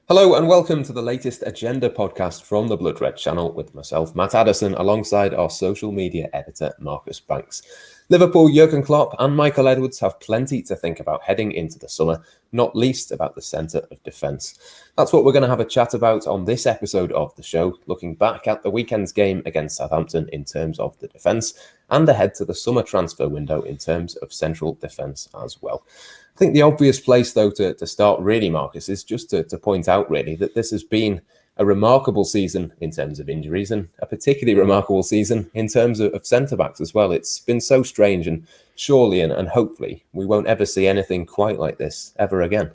Hello and welcome to the latest Agenda podcast from the Blood Red channel with myself, Matt Addison, alongside our social media editor, Marcus Banks. Liverpool, Jurgen Klopp and Michael Edwards have plenty to think about heading into the summer, not least about the centre of defence. That's what we're going to have a chat about on this episode of the show, looking back at the weekend's game against Southampton in terms of the defence and ahead to the summer transfer window in terms of central defence as well. I think the obvious place, though, to start really, Marcus, is just to point out really that this has been a remarkable season in terms of injuries and a particularly remarkable season in terms of centre-backs as well. It's been so strange, and surely and hopefully we won't ever see anything quite like this ever again.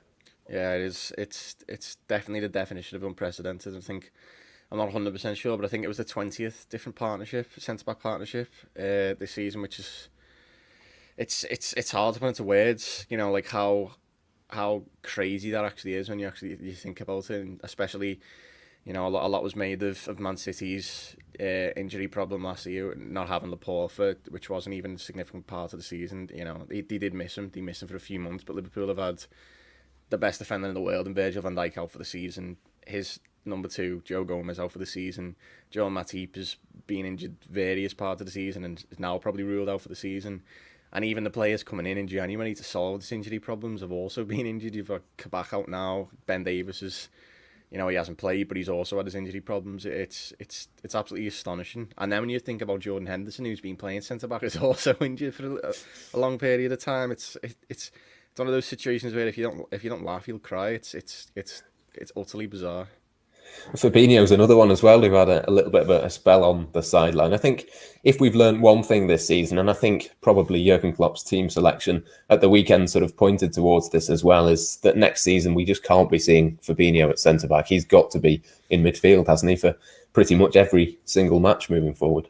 Yeah, it is. It's definitely the definition of unprecedented. I think I'm not 100% sure, but I think it was the 20th different partnership, centre back partnership, this season, which is it's hard to put into words. You know, like how crazy that actually is when you think about it, and especially a lot was made of Man City's injury problem last year, not having Laporte which wasn't even a significant part of the season. You know, they did miss him. They missed him for a few months, but Liverpool have had the best defender in the world, and Virgil van Dijk out for the season. His number two, Joe Gomez, out for the season. Joel Matip has been injured various parts of the season and is now probably ruled out for the season. And even the players coming in January to solve this injury problems have also been injured. You've got Kabak out now. Ben Davies is, he hasn't played, but he's also had his injury problems. It's absolutely astonishing. And then when you think about Jordan Henderson, who's been playing centre back, is also injured for a long period of time. It's one of those situations where if you don't laugh, you'll cry. It's utterly bizarre. Fabinho's another one as well who had a little bit of a spell on the sideline. I think if we've learned one thing this season, and I think probably Jurgen Klopp's team selection at the weekend sort of pointed towards this as well, is that next season we just can't be seeing Fabinho at centre back. He's got to be in midfield, hasn't he, for pretty much every single match moving forward.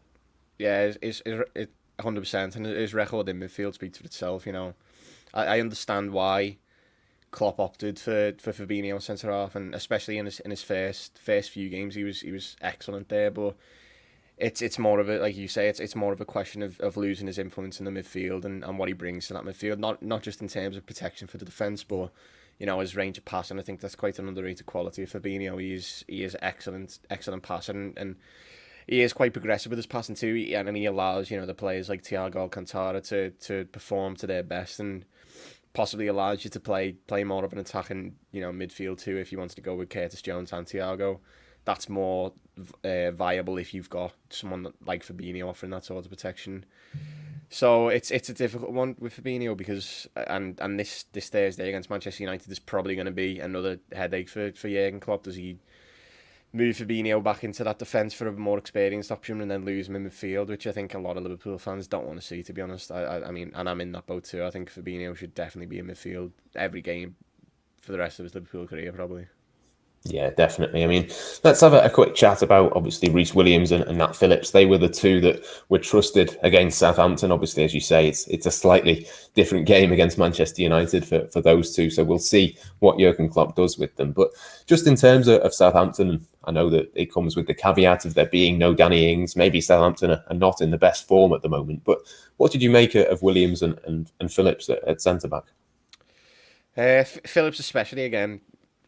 Yeah, it's 100%, and his record in midfield speaks for itself. I understand why Klopp opted for Fabinho centre half, and especially in his first few games, he was excellent there. But it's more of a, like you say, it's more of a question of losing his influence in the midfield and what he brings to that midfield. Not just in terms of protection for the defence, but his range of passing. I think that's quite an underrated quality of Fabinho. He is excellent passer, and he is quite progressive with his passing too. And he allows the players like Thiago Alcantara to perform to their best, and possibly allows you to play more of an attacking midfield too. If you wanted to go with Curtis Jones and Thiago, that's more viable if you've got someone like Fabinho offering that sort of protection. So it's a difficult one with Fabinho because and this Thursday against Manchester United is probably going to be another headache for Jurgen Klopp. Does he move Fabinho back into that defence for a more experienced option and then lose him in midfield, which I think a lot of Liverpool fans don't want to see, to be honest. I mean, and I'm in that boat too. I think Fabinho should definitely be in midfield every game for the rest of his Liverpool career, probably. Yeah, definitely. I mean, let's have a quick chat about obviously Reece Williams and Nat Phillips. They were the two that were trusted against Southampton. Obviously, as you say, it's a slightly different game against Manchester United for those two. So we'll see what Jurgen Klopp does with them. But just in terms of Southampton, I know that it comes with the caveat of there being no Danny Ings. Maybe Southampton are not in the best form at the moment. But what did you make of Williams and Phillips at centre back? Phillips especially, again,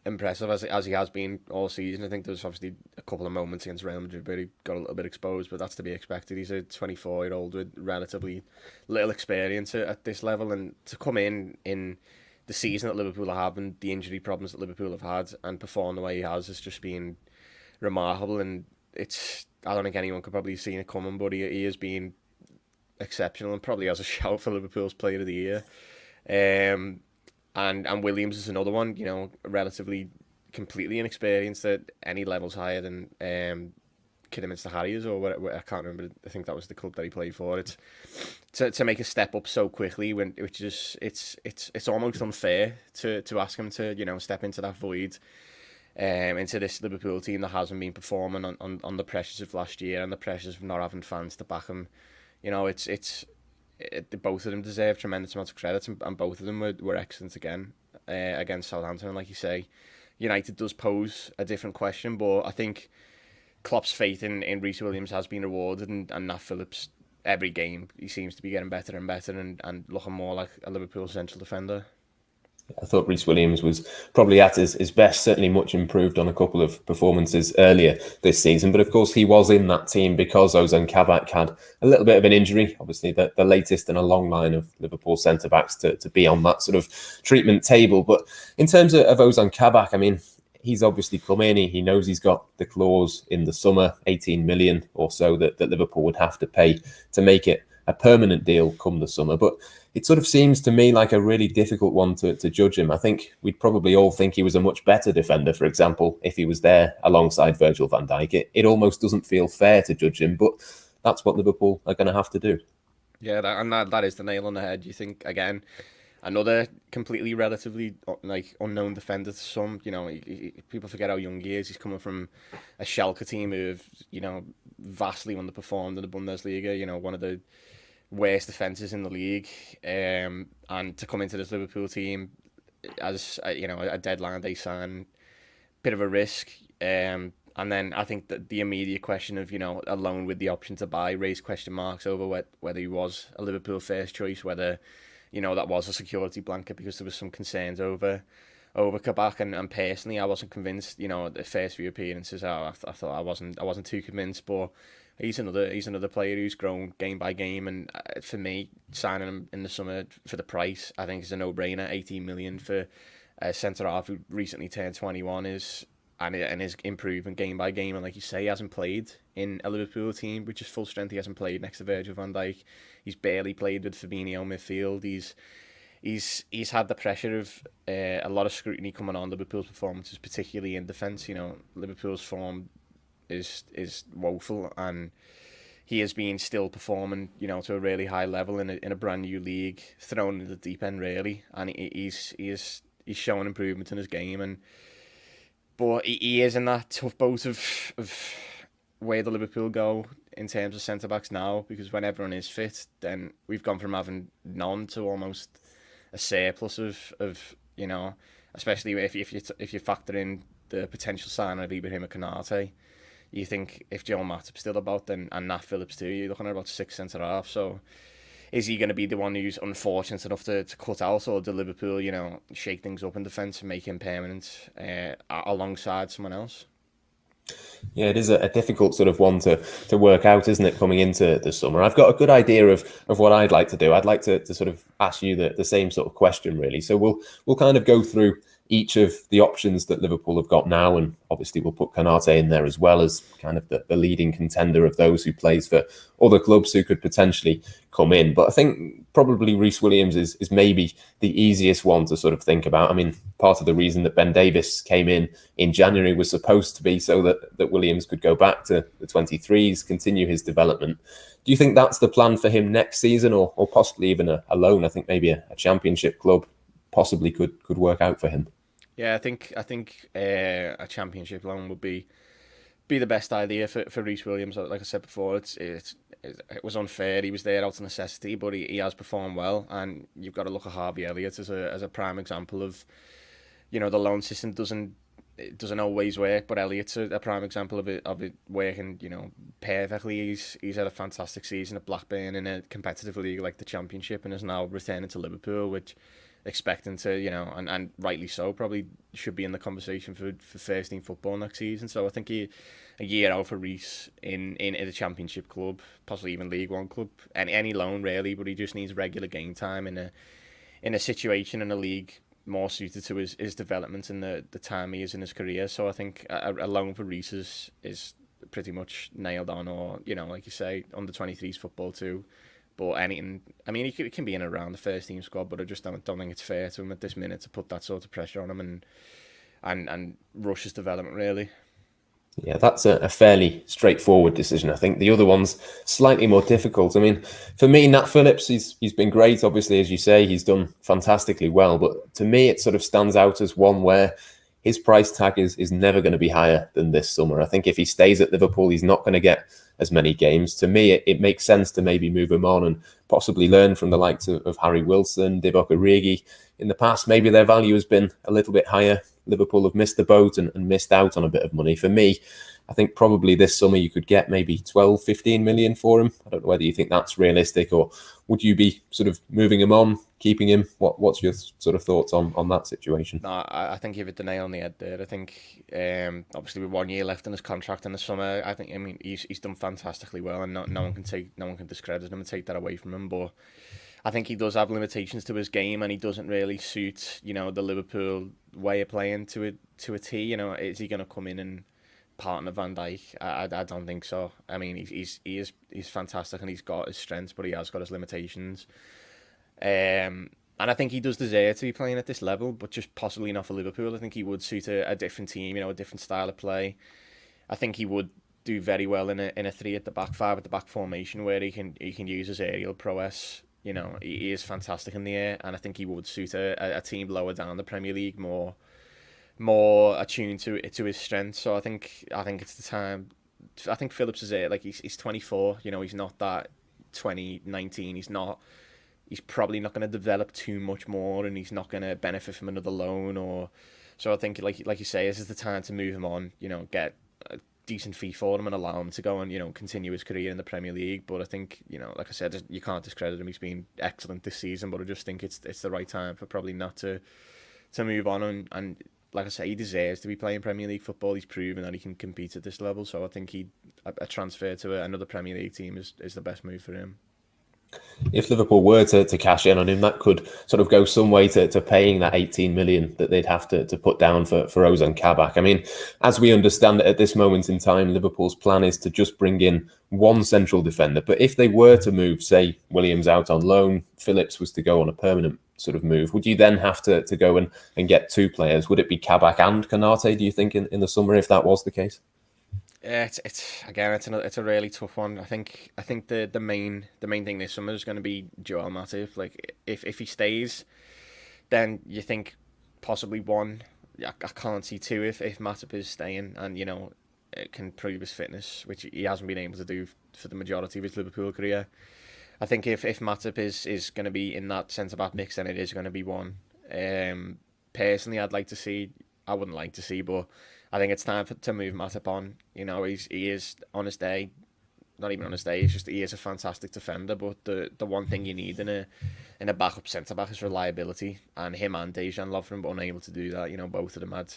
impressive as he has been all season. I think there was obviously a couple of moments against Real Madrid where he got a little bit exposed, but that's to be expected. He's a 24-year-old with relatively little experience at this level, and to come in the season that Liverpool have and the injury problems that Liverpool have had and perform the way he has just been remarkable. And I don't think anyone could probably have seen it coming, but he has been exceptional and probably has a shout for Liverpool's Player of the Year. Um, and Williams is another one, relatively completely inexperienced at any levels higher than Kidderminster Harriers or whatever. I can't remember. I think that was the club that he played for. It's to make a step up so quickly which is it's almost unfair to ask him to step into that void, into this Liverpool team that hasn't been performing on the pressures of last year and the pressures of not having fans to back him. Both of them deserve tremendous amounts of credit, and both of them were excellent again against Southampton. And like you say, United does pose a different question, but I think Klopp's faith in Reece Williams has been rewarded, and Nat Phillips, every game, he seems to be getting better and better and looking more like a Liverpool central defender. I thought Reece Williams was probably at his best, certainly much improved on a couple of performances earlier this season. But of course, he was in that team because Ozan Kabak had a little bit of an injury, obviously the latest in a long line of Liverpool centre-backs to be on that sort of treatment table. But in terms of Ozan Kabak, I mean, he's obviously come in. He knows he's got the clause in the summer, 18 million or so that Liverpool would have to pay to make it a permanent deal come the summer. But it sort of seems to me like a really difficult one to judge him. I think we'd probably all think he was a much better defender, for example, if he was there alongside Virgil van Dijk. It almost doesn't feel fair to judge him, but that's what Liverpool are going to have to do. Yeah, that is the nail on the head. You think, again, another completely relatively unknown defender to some. You know, people forget how young he is. He's coming from a Schalke team who've, vastly underperformed in the Bundesliga. One of the worst defences in the league, and to come into this Liverpool team as a deadline day sign, bit of a risk. And then I think that the immediate question of a loan with the option to buy raised question marks over whether he was a Liverpool first choice, whether that was a security blanket, because there was some concerns over Kabak, and personally I wasn't convinced. The first few appearances, I thought I wasn't too convinced, but he's another player who's grown game by game, and for me, signing him in the summer for the price, I think is a no-brainer. 18 million for a centre half who recently turned 21 is improving game by game, and like you say, he hasn't played in a Liverpool team which is full strength. He hasn't played next to Virgil van Dijk. He's barely played with Fabinho midfield. He's had the pressure of a lot of scrutiny coming on Liverpool's performances, particularly in defence. Liverpool's form is woeful, and he has been still performing, to a really high level in a brand new league, thrown into the deep end really, and he's showing improvement in his game, but he is in that tough boat of where the Liverpool go in terms of centre backs now, because when everyone is fit, then we've gone from having none to almost a surplus of especially if you factor in the potential sign of Ibrahima Konate. You think if Joel Matip's still about, and Nat Phillips too, you're looking at about 6 centre half. So is he going to be the one who's unfortunate enough to cut out, or do Liverpool, shake things up in defence and make him permanent alongside someone else? Yeah, it is a difficult sort of one to work out, isn't it, coming into the summer? I've got a good idea of what I'd like to do. I'd like to sort of ask you the same sort of question, really. So we'll kind of go through each of the options that Liverpool have got now, and obviously we'll put Konate in there as well as kind of the leading contender of those who plays for other clubs who could potentially come in. But I think probably Reece Williams is maybe the easiest one to sort of think about. I mean, part of the reason that Ben Davies came in January was supposed to be so that Williams could go back to the 23s, continue his development. Do you think that's the plan for him next season, or possibly even a loan? I think maybe a championship club possibly could work out for him. Yeah, I think a championship loan would be the best idea for Reece Williams. Like I said before, it was unfair. He was there out of necessity, but he has performed well. And you've got to look at Harvey Elliott as a prime example of, the loan system doesn't always work, but Elliott's a prime example of it working, perfectly. He's had a fantastic season at Blackburn in a competitive league like the Championship, and is now returning to Liverpool, which expecting to, and rightly so, probably should be in the conversation for first team football next season. So I think a year out for Reece in a Championship club, possibly even League One club, any loan really, but he just needs regular game time in a situation in a league more suited to his development and the time he is in his career. So I think a loan for Reece is pretty much nailed on, or like you say, under 23s football too. But anything, I mean, he can be in around the first team squad, but I just don't think it's fair to him at this minute to put that sort of pressure on him and rush his development, really. Yeah, that's a fairly straightforward decision. I think the other one's slightly more difficult. I mean, for me, Nat Phillips, he's been great. Obviously, as you say, he's done fantastically well. But to me, it sort of stands out as one where his price tag is never going to be higher than this summer. I think if he stays at Liverpool, he's not going to get as many games. To me, it makes sense to maybe move him on and possibly learn from the likes of Harry Wilson, Divock Origi. In the past, maybe their value has been a little bit higher. Liverpool have missed the boat and missed out on a bit of money. For me, I think probably this summer you could get maybe 12-15 million for him. I don't know whether you think that's realistic, or would you be sort of moving him on keeping him. What's your sort of thoughts on that situation? No, I think you've hit the nail on the head there. I think obviously with 1 year left in his contract in the summer, I mean he's done fantastically well, and no one can discredit him and take that away from him. But I think he does have limitations to his game, and he doesn't really suit the Liverpool way of playing to a T. Is he going to come in and partner Van Dijk? I don't think so. I mean he's fantastic and he's got his strengths, but he has got his limitations. And I think he does deserve to be playing at this level, but just possibly not for Liverpool. I think he would suit a different team, a different style of play. I think he would do very well in a 3 at the back, 5 at the back formation where he can use his aerial prowess. He is fantastic in the air, and I think he would suit a team lower down the Premier League more attuned to his strengths. So I think it's the time. I think Phillips is it. Like he's 24. He's not that 2019. He's probably not going to develop too much more, and he's not going to benefit from another loan. So I think, like you say, this is the time to move him on. Get a decent fee for him and allow him to go and continue his career in the Premier League. But I think like I said, you can't discredit him. He's been excellent this season, but I just think it's the right time for probably not to move on. And like I say, he deserves to be playing Premier League football. He's proven that he can compete at this level. So I think a transfer to another Premier League team is the best move for him. If Liverpool were to cash in on him, that could sort of go some way to paying that 18 million that they'd have to put down for Ozan Kabak. I mean, as we understand it at this moment in time, Liverpool's plan is to just bring in one central defender. But if they were to move, say, Williams out on loan, Phillips was to go on a permanent sort of move, would you then have to go and get 2 players? Would it be Kabak and Konate, do you think, in the summer, if that was the case? Yeah, it's a really tough one. I think the main thing this summer is going to be Joel Matip. Like if he stays, then you think possibly 1. I can't see 2 if Matip is staying and it can prove his fitness, which he hasn't been able to do for the majority of his Liverpool career. I think if Matip is going to be in that centre back mix, then it is going to be 1. Personally, I wouldn't like to see, but I think it's time to move Matip on. He is on his day, not even on his day. It's just he is a fantastic defender. But the one thing you need in a backup centre back is reliability, and him and Dejan Lovren were unable to do that. Both of them had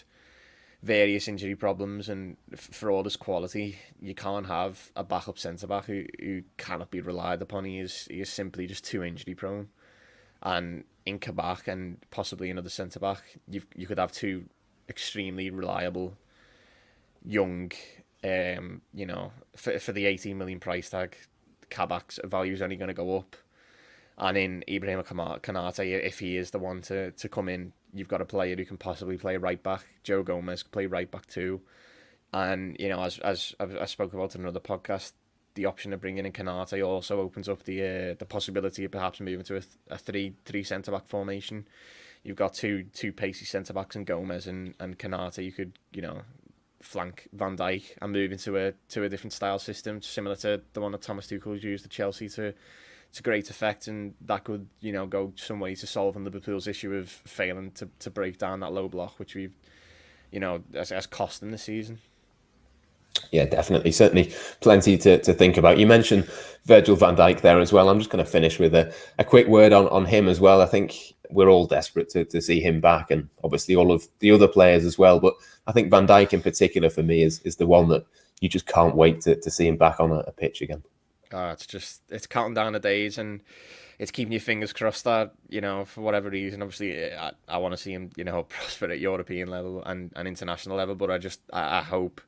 various injury problems, and for all his quality, you can't have a backup centre back who cannot be relied upon. He is simply just too injury prone. And in Kabak and possibly another centre back, you could have 2 extremely reliable young, for the 18 million price tag, Kabak's value is only going to go up. And in Ibrahim Konate, if he is the one to come in, you've got a player who can possibly play right back. Joe Gomez can play right back too. And as I spoke about in another podcast, the option of bringing in Konate also opens up the possibility of perhaps moving to a three centre back formation. You've got two pacey centre backs in Gomez and Konate. You could flank Van Dijk and move into a different style system similar to the one that Thomas Tuchel's used at Chelsea to great effect, and that could go some way to solving Liverpool's issue of failing to break down that low block, which we've has cost them this season. Yeah, definitely. Certainly plenty to think about. You mentioned Virgil van Dijk there as well. I'm just going to finish with a quick word on him as well. I think we're all desperate to see him back, and obviously all of the other players as well. But I think Van Dijk in particular for me is the one that you just can't wait to see him back on a pitch again. It's counting down the days, and it's keeping your fingers crossed that, for whatever reason, obviously I want to see him, prosper at European level and international level. But I hope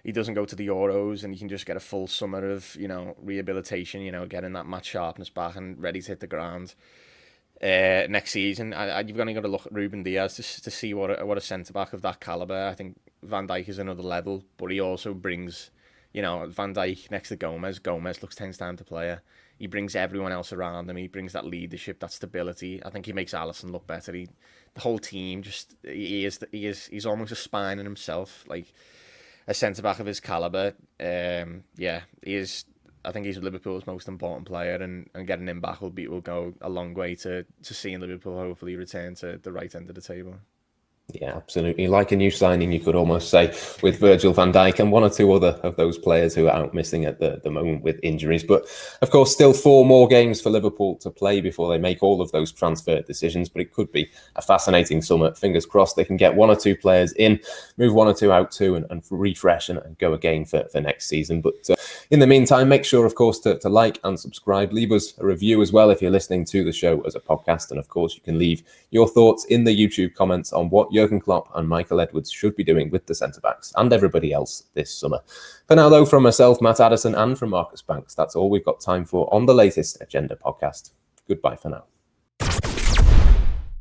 he doesn't go to the Euros and he can just get a full summer of, rehabilitation, getting that match sharpness back and ready to hit the ground next season. You've only got to look at Ruben Diaz to see what a centre-back of that calibre. I think Van Dijk is another level, but he also brings, Van Dijk next to Gomez. Gomez looks 10 times the player. He brings everyone else around him. He brings that leadership, that stability. I think he makes Alisson look better. The whole team, he's almost a spine in himself, like a centre-back of his calibre. He is. I think he's Liverpool's most important player, and getting him back will go a long way to seeing Liverpool hopefully return to the right end of the table. Yeah, absolutely. Like a new signing, you could almost say, with Virgil van Dijk and one or two other of those players who are out missing at the moment with injuries. But of course, still 4 more games for Liverpool to play before they make all of those transfer decisions. But it could be a fascinating summer. Fingers crossed they can get 1 or 2 players in, move 1 or 2 out too, and refresh and go again for next season. But in the meantime, make sure, of course, to like and subscribe. Leave us a review as well if you're listening to the show as a podcast. And of course, you can leave your thoughts in the YouTube comments on what Jurgen Klopp and Michael Edwards should be doing with the centre-backs and everybody else this summer. For now, though, from myself, Matt Addison, and from Marcus Banks, that's all we've got time for on the latest Agenda podcast. Goodbye for now.